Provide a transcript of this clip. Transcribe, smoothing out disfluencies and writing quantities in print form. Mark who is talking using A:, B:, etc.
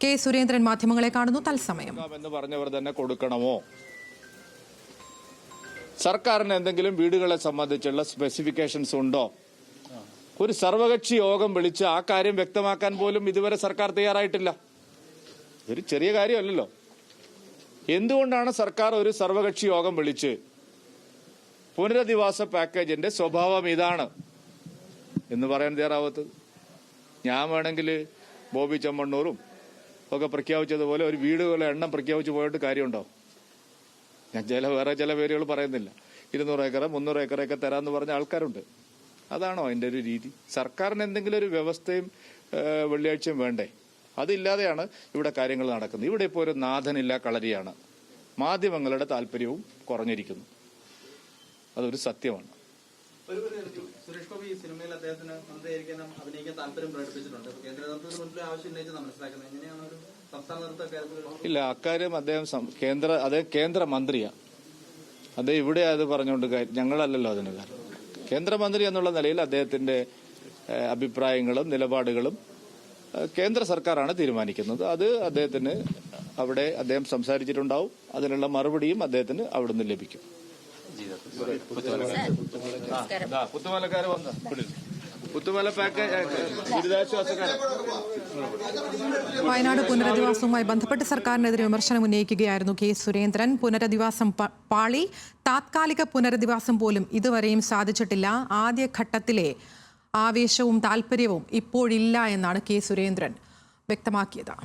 A: K Surendran മാധ്യമങ്ങളെ കാണുന്നു തത്സമയം.
B: എന്ന് പറഞ്ഞവർ തന്നെ കൊടുക്കണമോ? സർക്കാരിന് എന്തെങ്കിലും വീടുകളെ സംബന്ധിച്ചുള്ള സ്പെസിഫിക്കേഷൻസ് ഉണ്ടോ? ഒരു സർവകക്ഷി യോഗം വിളിച്ച് ആ കാര്യം വ്യക്തമാക്കാൻ പോലും ഇതുവരെ സർക്കാർ തയ്യാറായിട്ടില്ല. ഇതൊരു ചെറിയ കാര്യമല്ലല്ലോ. എന്തുകൊണ്ടാണ് സർക്കാർ ഒരു സർവകക്ഷി യോഗം വിളിച്ച് പുനരധിവാസ പാക്കേജിന്റെ സ്വഭാവം ഇതാണ് എന്ന് പറയാൻ തയ്യാറാവാത്തത്? ഞാൻ വേണമെങ്കിൽ ബോബി ചെമ്മണ്ണൂറും ഒക്കെ പ്രഖ്യാപിച്ചതുപോലെ ഒരു വീടുകളുടെ എണ്ണം പ്രഖ്യാപിച്ചു പോയിട്ട് കാര്യമുണ്ടോ? ഞാൻ വേറെ ചില പേരുകൾ പറയുന്നില്ല. 200 ഏക്കർ 300 ഏക്കറൊക്കെ തരാമെന്ന് പറഞ്ഞ ആൾക്കാരുണ്ട്. അതാണോ അതിൻ്റെ ഒരു രീതി? സർക്കാരിന് എന്തെങ്കിലും ഒരു വ്യവസ്ഥയും വെള്ളിയാഴ്ചയും വേണ്ടേ? അതില്ലാതെയാണ് ഇവിടെ കാര്യങ്ങൾ നടക്കുന്നത്. ഇവിടെ ഇപ്പോൾ ഒരു നാഥനില്ല കളരിയാണ്. മാധ്യമങ്ങളുടെ താല്പര്യവും കുറഞ്ഞിരിക്കുന്നു. അതൊരു സത്യമാണ്.
C: സുരേഷ് ഗോപി സിനിമയിൽ അദ്ദേഹത്തിന് മന്ത്രിയായിരിക്കാൻ അഭിനയിക്കാൻ താല്പര്യം പ്രകടിപ്പിച്ചിട്ടുണ്ട്. കേന്ദ്ര നേതൃത്വത്തിന് മുൻപിൽ ആവശ്യം ഉന്നയിച്ച് മനസ്സിലാക്കുന്നത് എങ്ങനെയാണ് ഒരു സംസ്ഥാന നേതൃത്വം?
B: ഇല്ല, അക്കാര്യം അദ്ദേഹം കേന്ദ്രമന്ത്രിയാണ്. അദ്ദേഹം ഇവിടെ അത് പറഞ്ഞുകൊണ്ട് ഞങ്ങളല്ലല്ലോ അതിന് കാരണം. കേന്ദ്രമന്ത്രി എന്നുള്ള നിലയിൽ അദ്ദേഹത്തിന്റെ അഭിപ്രായങ്ങളും നിലപാടുകളും കേന്ദ്ര സർക്കാരാണ് തീരുമാനിക്കുന്നത്. അത് അദ്ദേഹത്തിന് അവിടെ അദ്ദേഹം സംസാരിച്ചിട്ടുണ്ടാവും. അതിനുള്ള മറുപടിയും അദ്ദേഹത്തിന് അവിടുന്ന് ലഭിക്കും. പുത്തുമലക്കാര് വന്ന പുത്തുമല
A: വയനാട് പുനരധിവാസവുമായി ബന്ധപ്പെട്ട് സർക്കാരിനെതിരെ വിമർശനം ഉന്നയിക്കുകയായിരുന്നു കെ സുരേന്ദ്രൻ. പുനരധിവാസം പാളി, താത്കാലിക പുനരധിവാസം പോലും ഇതുവരെയും സാധിച്ചിട്ടില്ല. ആദ്യഘട്ടത്തിലെ ആവേശവും താല്പര്യവും ഇപ്പോഴില്ല എന്നാണ് കെ സുരേന്ദ്രൻ വ്യക്തമാക്കിയത്.